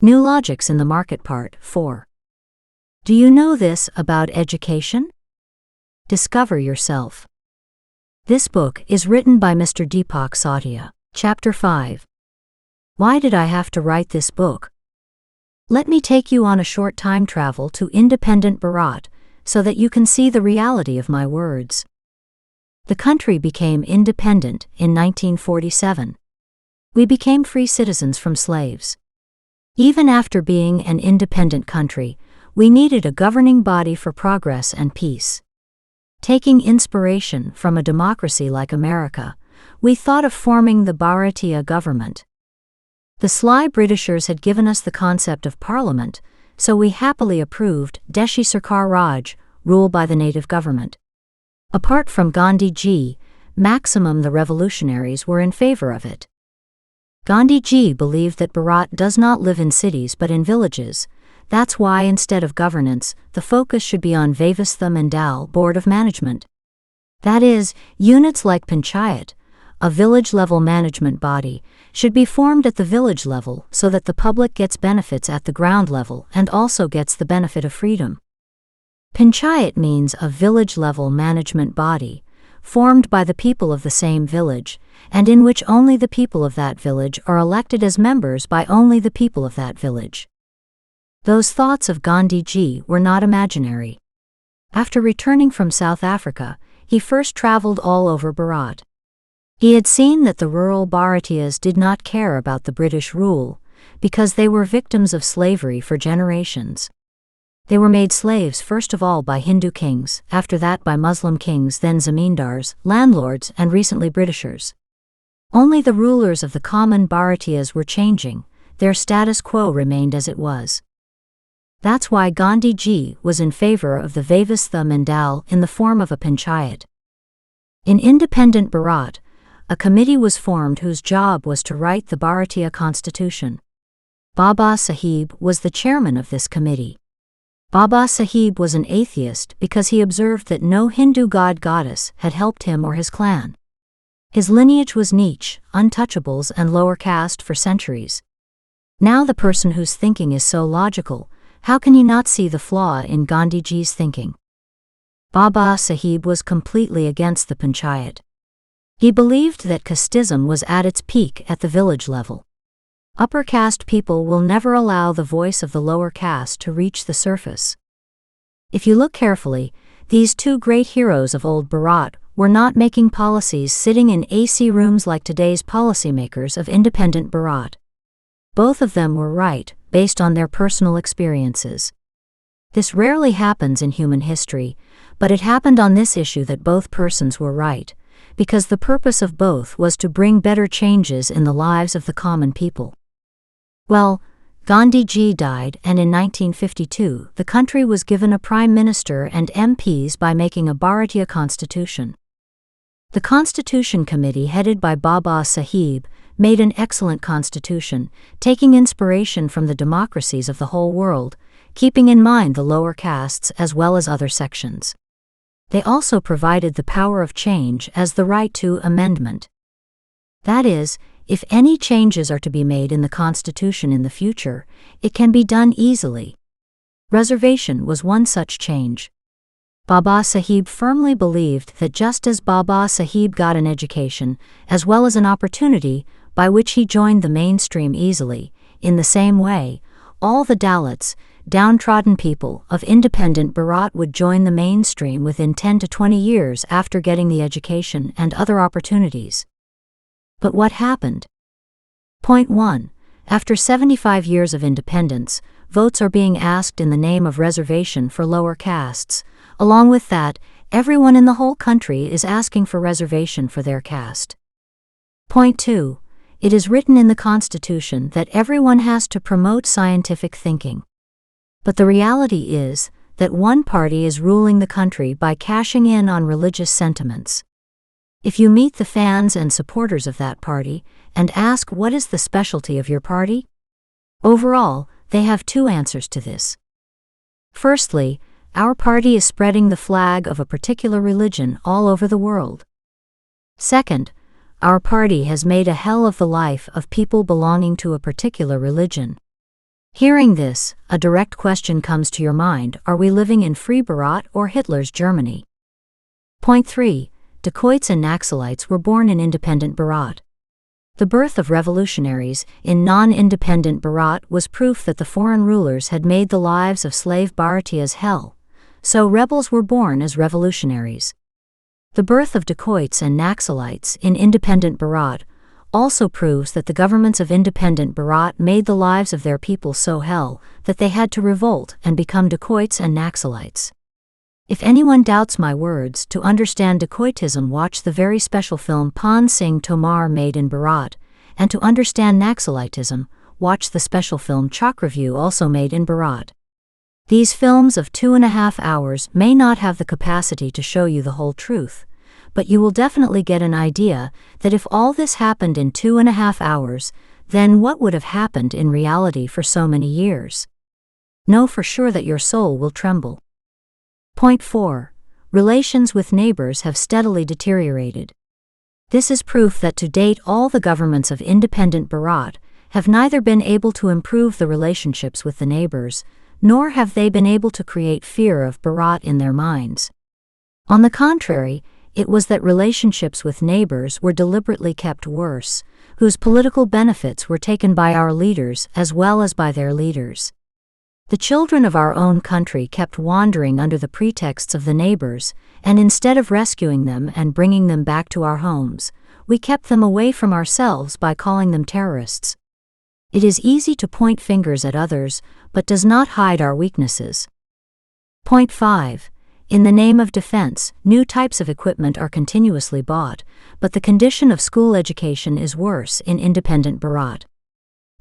New Logics in the Market Part 4. Do you know this about education? Discover yourself. This book is written by Mr. Deepak Satia. Chapter 5. Why did I have to write this book? Let me take you on a short time travel to independent Bharat so that you can see the reality of my words. The country became independent in 1947. We became free citizens from slaves. Even after being an independent country, we needed a governing body for progress and peace. Taking inspiration from a democracy like America, we thought of forming the Bharatiya government. The sly Britishers had given us the concept of parliament, so we happily approved Deshi Sarkar Raj, rule by the native government. Apart from Gandhiji, maximum the revolutionaries were in favor of it. Gandhiji believed that Bharat does not live in cities but in villages. That's why instead of governance, the focus should be on Vyavastha Mandal Board of Management. That is, units like Panchayat, a village-level management body, should be formed at the village level so that the public gets benefits at the ground level and also gets the benefit of freedom. Panchayat means a village-level management body, formed by the people of the same village, and in which only the people of that village are elected as members by only the people of that village. Those thoughts of Gandhiji were not imaginary. After returning from South Africa, he first traveled all over Bharat. He had seen that the rural Bharatiyas did not care about the British rule, because they were victims of slavery for generations. They were made slaves first of all by Hindu kings, after that by Muslim kings, then zamindars, landlords, and recently Britishers. Only the rulers of the common Bharatiyas were changing, their status quo remained as it was. That's why Gandhiji was in favor of the Vyavastha Mandal in the form of a panchayat. In independent Bharat, a committee was formed whose job was to write the Bharatiya constitution. Baba Sahib was the chairman of this committee. Baba Sahib was an atheist because he observed that no Hindu god-goddess had helped him or his clan. His lineage was niche, untouchables and lower caste for centuries. Now the person whose thinking is so logical, how can he not see the flaw in Gandhiji's thinking? Baba Sahib was completely against the panchayat. He believed that casteism was at its peak at the village level. Upper caste people will never allow the voice of the lower caste to reach the surface. If you look carefully, these two great heroes of old Bharat were not making policies sitting in AC rooms like today's policymakers of independent Bharat. Both of them were right, based on their personal experiences. This rarely happens in human history, but it happened on this issue that both persons were right, because the purpose of both was to bring better changes in the lives of the common people. Well, Gandhiji died, and in 1952 the country was given a prime minister and MPs by making a Bharatiya constitution. The Constitution Committee headed by Baba Sahib made an excellent constitution, taking inspiration from the democracies of the whole world, keeping in mind the lower castes as well as other sections. They also provided the power of change as the right to amendment. That is, if any changes are to be made in the Constitution in the future, it can be done easily. Reservation was one such change. Baba Sahib firmly believed that just as Baba Sahib got an education, as well as an opportunity, by which he joined the mainstream easily, in the same way, all the Dalits, downtrodden people of independent Bharat would join the mainstream within 10 to 20 years after getting the education and other opportunities. But what happened? Point 1. After 75 years of independence, votes are being asked in the name of reservation for lower castes. Along with that, everyone in the whole country is asking for reservation for their caste. Point 2. It is written in the Constitution that everyone has to promote scientific thinking. But the reality is that one party is ruling the country by cashing in on religious sentiments. If you meet the fans and supporters of that party and ask what is the specialty of your party, overall, they have two answers to this. Firstly, our party is spreading the flag of a particular religion all over the world. Second, our party has made a hell of the life of people belonging to a particular religion. Hearing this, a direct question comes to your mind: are we living in free Bharat or Hitler's Germany? Point 3. Dacoits and Naxalites were born in independent Bharat. The birth of revolutionaries in non-independent Bharat was proof that the foreign rulers had made the lives of slave Bharatias hell, so rebels were born as revolutionaries. The birth of dacoits and Naxalites in independent Bharat also proves that the governments of independent Bharat made the lives of their people so hell that they had to revolt and become dacoits and Naxalites. If anyone doubts my words, to understand dacoitism, watch the very special film Pan Singh Tomar made in Bharat, and to understand Naxalitism, watch the special film Chakravyuh also made in Bharat. These films of 2.5 hours may not have the capacity to show you the whole truth, but you will definitely get an idea that if all this happened in 2.5 hours, then what would have happened in reality for so many years? Know for sure that your soul will tremble. Point 4. Relations with neighbors have steadily deteriorated. This is proof that to date all the governments of independent Bharat have neither been able to improve the relationships with the neighbors, nor have they been able to create fear of Bharat in their minds. On the contrary, it was that relationships with neighbors were deliberately kept worse, whose political benefits were taken by our leaders as well as by their leaders. The children of our own country kept wandering under the pretexts of the neighbors, and instead of rescuing them and bringing them back to our homes, we kept them away from ourselves by calling them terrorists. It is easy to point fingers at others, but does not hide our weaknesses. Point 5. In the name of defense, new types of equipment are continuously bought, but the condition of school education is worse in independent Bharat.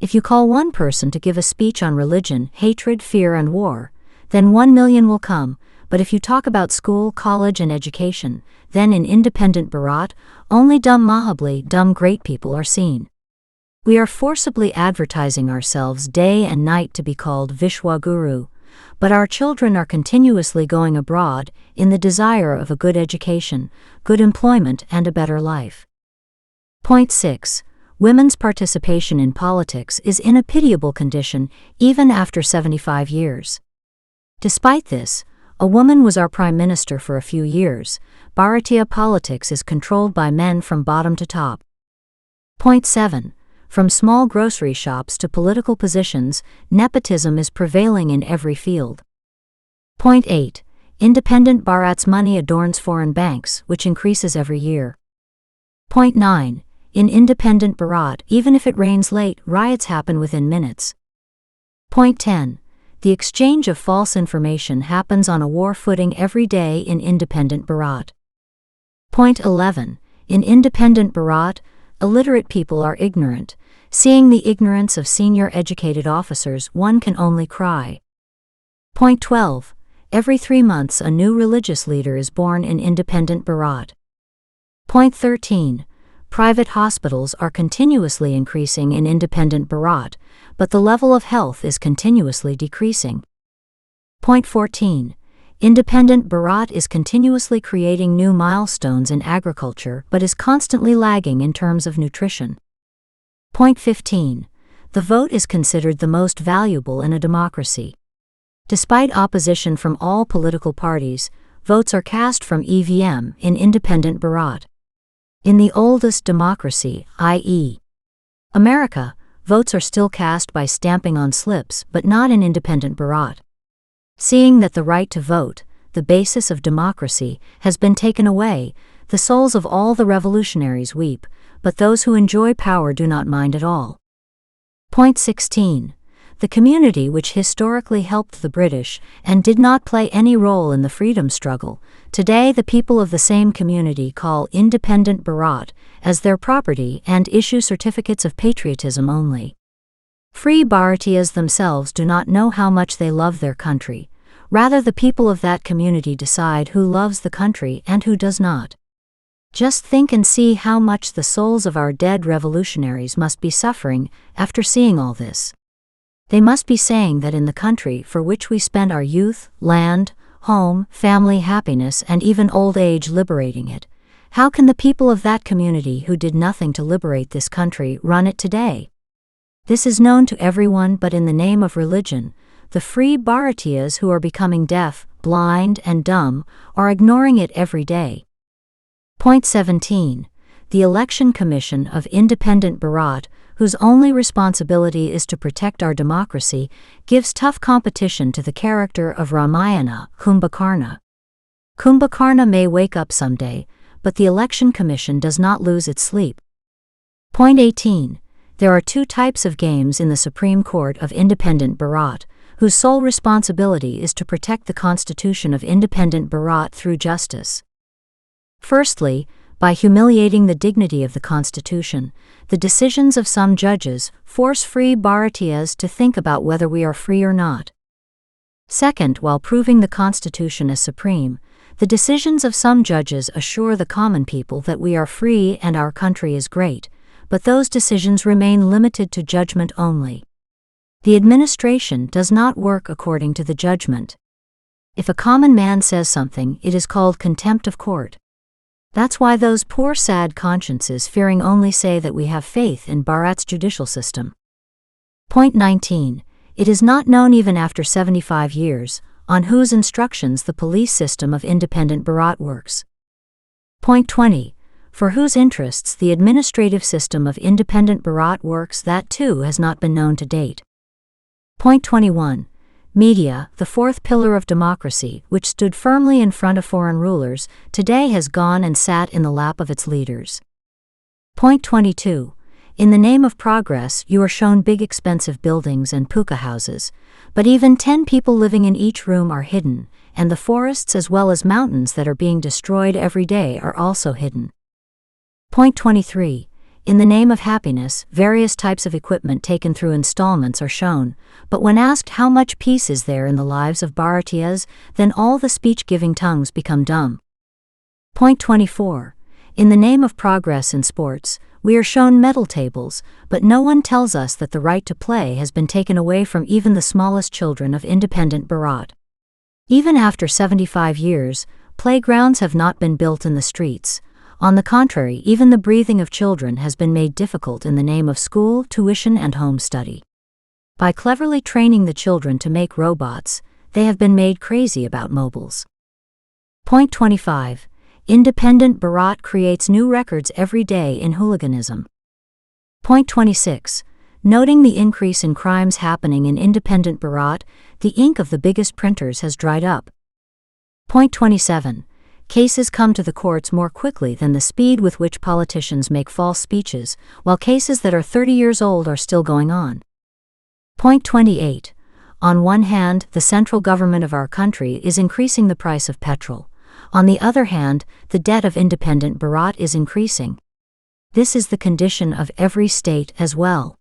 If you call one person to give a speech on religion, hatred, fear and war, then 1 million will come, but if you talk about school, college and education, then in independent Bharat, only dumb Mahabali, dumb great people are seen. We are forcibly advertising ourselves day and night to be called Vishwaguru, but our children are continuously going abroad in the desire of a good education, good employment and a better life. Point 6. Women's participation in politics is in a pitiable condition even after 75 years. Despite this, a woman was our prime minister for a few years. Bharatiya politics is controlled by men from bottom to top. Point 7. From small grocery shops to political positions, nepotism is prevailing in every field. Point 8. Independent Bharat's money adorns foreign banks, which increases every year. Point 9. In independent Bharat, even if it rains late, riots happen within minutes. Point 10. The exchange of false information happens on a war footing every day in independent Bharat. Point 11. In independent Bharat, illiterate people are ignorant. Seeing the ignorance of senior educated officers, one can only cry. Point 12. Every 3 months a new religious leader is born in independent Bharat. Point 13. Private hospitals are continuously increasing in independent Bharat, but the level of health is continuously decreasing. Point 14. Independent Bharat is continuously creating new milestones in agriculture but is constantly lagging in terms of nutrition. Point 15. The vote is considered the most valuable in a democracy. Despite opposition from all political parties, votes are cast from EVM in independent Bharat. In the oldest democracy, i.e. America, votes are still cast by stamping on slips, but not in independent Bharat. Seeing that the right to vote, the basis of democracy, has been taken away, the souls of all the revolutionaries weep, but those who enjoy power do not mind at all. Point 16. The community which historically helped the British and did not play any role in the freedom struggle, today the people of the same community call independent Bharat as their property and issue certificates of patriotism only. Free Bharatiyas themselves do not know how much they love their country. Rather, the people of that community decide who loves the country and who does not. Just think and see how much the souls of our dead revolutionaries must be suffering after seeing all this. They must be saying that in the country for which we spend our youth, land, home, family, happiness, and even old age liberating it, how can the people of that community who did nothing to liberate this country run it today? This is known to everyone, but in the name of religion, the free Bharatiyas who are becoming deaf, blind, and dumb are ignoring it every day. Point 17. The Election Commission of Independent Bharat, whose only responsibility is to protect our democracy, gives tough competition to the character of Ramayana, Kumbhakarna. Kumbhakarna may wake up someday, but the Election Commission does not lose its sleep. Point 18. There are two types of games in the Supreme Court of Independent Bharat, whose sole responsibility is to protect the Constitution of Independent Bharat through justice. Firstly, by humiliating the dignity of the Constitution, the decisions of some judges force free Bharatiyas to think about whether we are free or not. Second, while proving the Constitution as supreme, the decisions of some judges assure the common people that we are free and our country is great, but those decisions remain limited to judgment only. The administration does not work according to the judgment. If a common man says something, it is called contempt of court. That's why those poor sad consciences fearing only say that we have faith in Bharat's judicial system. Point 19. It is not known even after 75 years, on whose instructions the police system of Independent Bharat works. Point 20. For whose interests the administrative system of Independent Bharat works, that too has not been known to date. Point 21. Media, the fourth pillar of democracy, which stood firmly in front of foreign rulers, today has gone and sat in the lap of its leaders. Point 22. In the name of progress, you are shown big expensive buildings and puka houses, but even 10 people living in each room are hidden, and the forests as well as mountains that are being destroyed every day are also hidden. Point 23. In the name of happiness, various types of equipment taken through installments are shown, but when asked how much peace is there in the lives of Bharatiyas, then all the speech-giving tongues become dumb. Point 24. In the name of progress in sports, we are shown medal tables, but no one tells us that the right to play has been taken away from even the smallest children of Independent Bharat. Even after 75 years, playgrounds have not been built in the streets. On the contrary, even the breathing of children has been made difficult in the name of school, tuition, and home study. By cleverly training the children to make robots, they have been made crazy about mobiles. Point 25. Independent Bharat creates new records every day in hooliganism. Point 26. Noting the increase in crimes happening in Independent Bharat, the ink of the biggest printers has dried up. Point 27. Cases come to the courts more quickly than the speed with which politicians make false speeches, while cases that are 30 years old are still going on. Point 28. On one hand, the central government of our country is increasing the price of petrol. On the other hand, the debt of Independent Bharat is increasing. This is the condition of every state as well.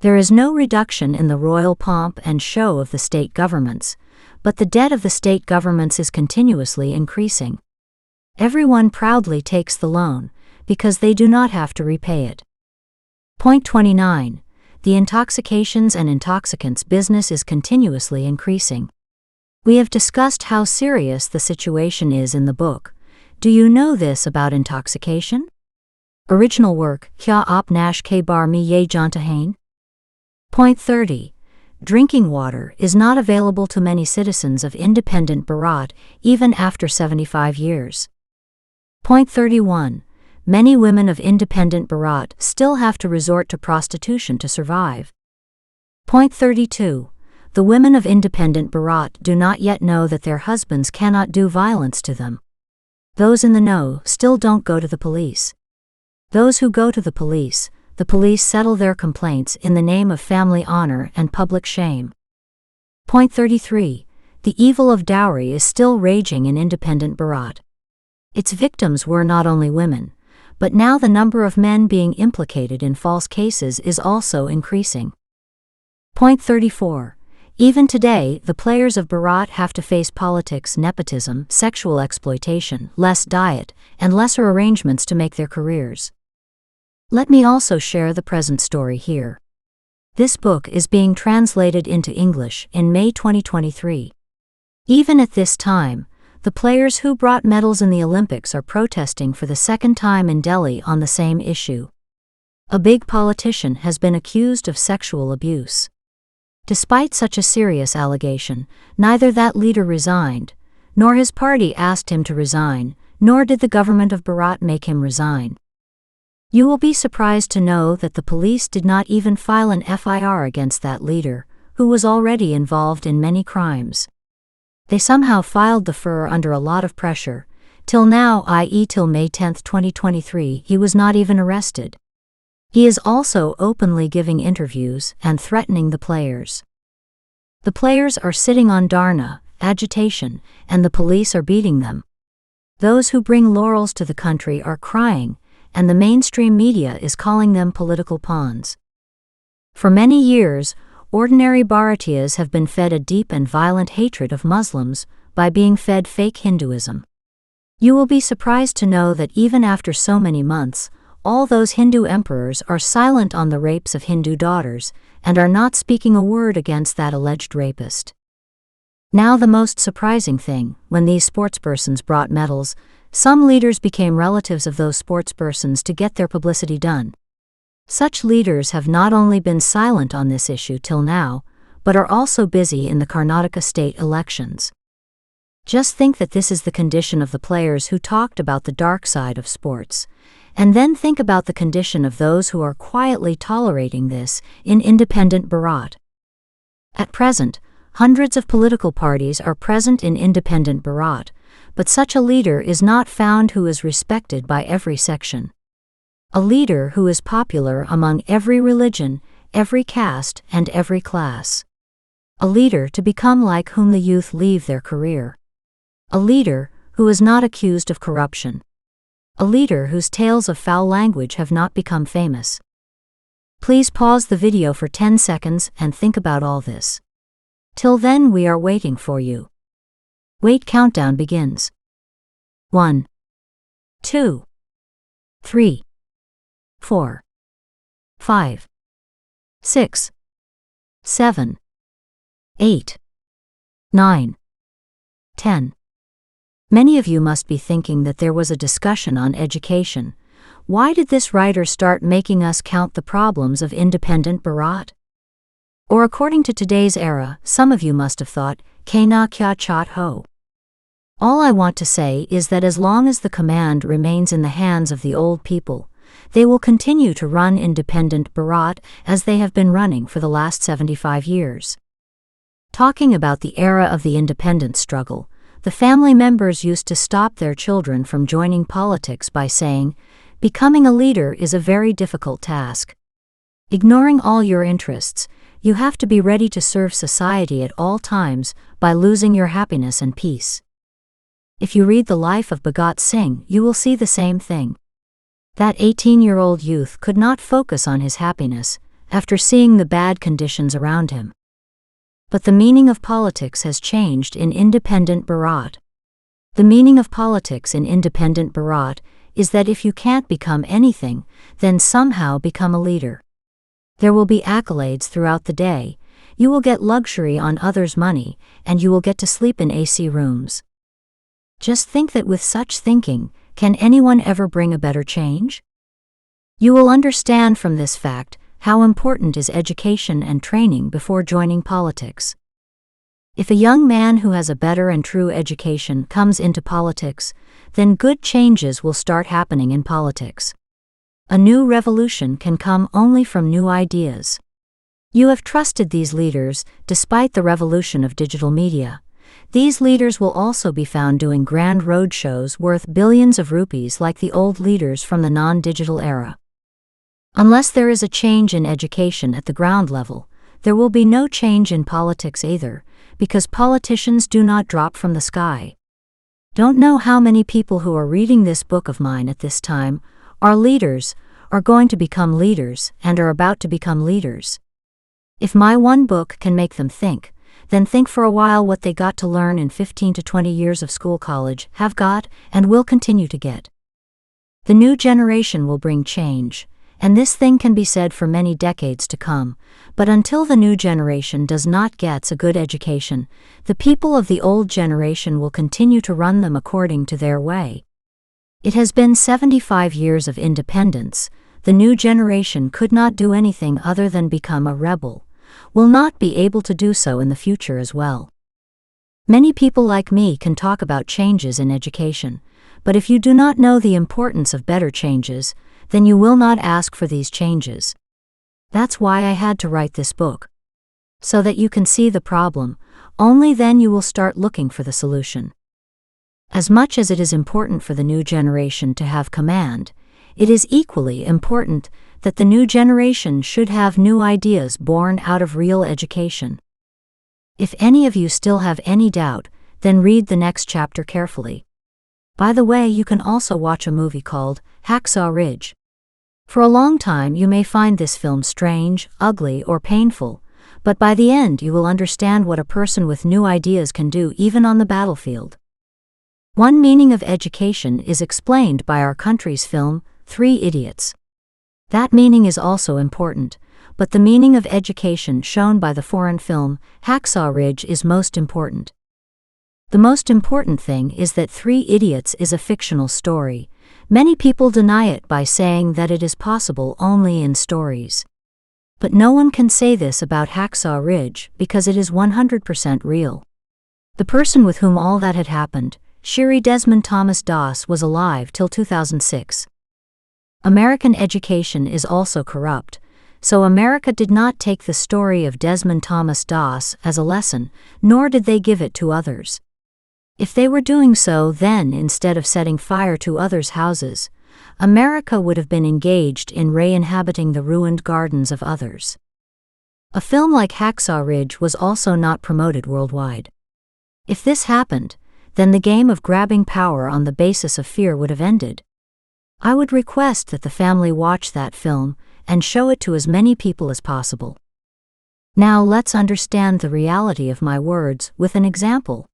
There is no reduction in the royal pomp and show of the state governments, but the debt of the state governments is continuously increasing. Everyone proudly takes the loan, because they do not have to repay it. Point 29. The intoxications and intoxicants business is continuously increasing. We have discussed how serious the situation is in the book. Do you know this about intoxication? Original work, Kya aap nash ke bar mein ye janta hain? Point 30. Drinking water is not available to many citizens of Independent Bharat, even after 75 years. Point 31. Many women of Independent Bharat still have to resort to prostitution to survive. Point 32. The women of Independent Bharat do not yet know that their husbands cannot do violence to them. Those in the know still don't go to the police. Those who go to the police settle their complaints in the name of family honor and public shame. Point 33. The evil of dowry is still raging in Independent Bharat. Its victims were not only women, but now the number of men being implicated in false cases is also increasing. Point 34. Even today, the players of Bharat have to face politics, nepotism, sexual exploitation, less diet, and lesser arrangements to make their careers. Let me also share the present story here. This book is being translated into English in May 2023. Even at this time, the players who brought medals in the Olympics are protesting for the second time in Delhi on the same issue. A big politician has been accused of sexual abuse. Despite such a serious allegation, neither that leader resigned, nor his party asked him to resign, nor did the government of Bharat make him resign. You will be surprised to know that the police did not even file an FIR against that leader, who was already involved in many crimes. They somehow filed the FIR under a lot of pressure. Till now, i.e. till May 10, 2023, he was not even arrested. He is also openly giving interviews and threatening the players. The players are sitting on dharna, agitation, and the police are beating them. Those who bring laurels to the country are crying, and the mainstream media is calling them political pawns. For many years, ordinary Bharatiyas have been fed a deep and violent hatred of Muslims by being fed fake Hinduism. You will be surprised to know that even after so many months, all those Hindu emperors are silent on the rapes of Hindu daughters and are not speaking a word against that alleged rapist. Now the most surprising thing, when these sportspersons brought medals, some leaders became relatives of those sportspersons to get their publicity done. Such leaders have not only been silent on this issue till now, but are also busy in the Karnataka state elections. Just think that this is the condition of the players who talked about the dark side of sports, and then think about the condition of those who are quietly tolerating this in independent Bharat. At present, hundreds of political parties are present in independent Bharat, but such a leader is not found who is respected by every section. A leader who is popular among every religion, every caste, and every class. A leader to become like whom the youth leave their career. A leader who is not accused of corruption. A leader whose tales of foul language have not become famous. Please pause the video for 10 seconds and think about all this. Till then we are waiting for you. Wait, countdown begins. 1, 2, 3, 4, 5, 6, 7, 8, 9, 10. Many of you must be thinking that there was a discussion on education. Why did this writer start making us count the problems of independent Bharat? Or according to today's era, some of you must have thought, "Kena kya chat ho." All I want to say is that as long as the command remains in the hands of the old people, they will continue to run independent Bharat as they have been running for the last 75 years. Talking about the era of the independence struggle, the family members used to stop their children from joining politics by saying, "Becoming a leader is a very difficult task. Ignoring all your interests, you have to be ready to serve society at all times by losing your happiness and peace." If you read the life of Bhagat Singh, you will see the same thing. That 18-year-old youth could not focus on his happiness after seeing the bad conditions around him. But the meaning of politics has changed in independent Bharat. The meaning of politics in independent Bharat is that if you can't become anything, then somehow become a leader. There will be accolades throughout the day, you will get luxury on others' money, and you will get to sleep in AC rooms. Just think that with such thinking, can anyone ever bring a better change? You will understand from this fact how important is education and training before joining politics. If a young man who has a better and true education comes into politics, then good changes will start happening in politics. A new revolution can come only from new ideas. You have trusted these leaders despite the revolution of digital media. These leaders will also be found doing grand road shows worth billions of rupees like the old leaders from the non-digital era. Unless there is a change in education at the ground level, there will be no change in politics either, because politicians do not drop from the sky. Don't know how many people who are reading this book of mine at this time are leaders, are going to become leaders, and are about to become leaders. If my one book can make them think, then think for a while what they got to learn in 15 to 20 years of school college, have got, and will continue to get. The new generation will bring change, and this thing can be said for many decades to come, but until the new generation does not get a good education, the people of the old generation will continue to run them according to their way. It has been 75 years of independence, the new generation could not do anything other than become a rebel, will not be able to do so in the future as well. Many people like me can talk about changes in education, but if you do not know the importance of better changes, then you will not ask for these changes. That's why I had to write this book. So that you can see the problem, only then you will start looking for the solution. As much as it is important for the new generation to have command, it is equally important that the new generation should have new ideas born out of real education. If any of you still have any doubt, then read the next chapter carefully. By the way, you can also watch a movie called Hacksaw Ridge. For a long time you may find this film strange, ugly, or painful, but by the end you will understand what a person with new ideas can do even on the battlefield. One meaning of education is explained by our country's film, Three Idiots. That meaning is also important, but the meaning of education shown by the foreign film, Hacksaw Ridge, is most important. The most important thing is that Three Idiots is a fictional story. Many people deny it by saying that it is possible only in stories. But no one can say this about Hacksaw Ridge because it is 100% real. The person with whom all that had happened, Shiri Desmond Thomas Doss, was alive till 2006. American education is also corrupt, so America did not take the story of Desmond Thomas Doss as a lesson, nor did they give it to others. If they were doing so, then instead of setting fire to others' houses, America would have been engaged in re-inhabiting the ruined gardens of others. A film like Hacksaw Ridge was also not promoted worldwide. If this happened, then the game of grabbing power on the basis of fear would have ended. I would request that the family watch that film and show it to as many people as possible. Now let's understand the reality of my words with an example.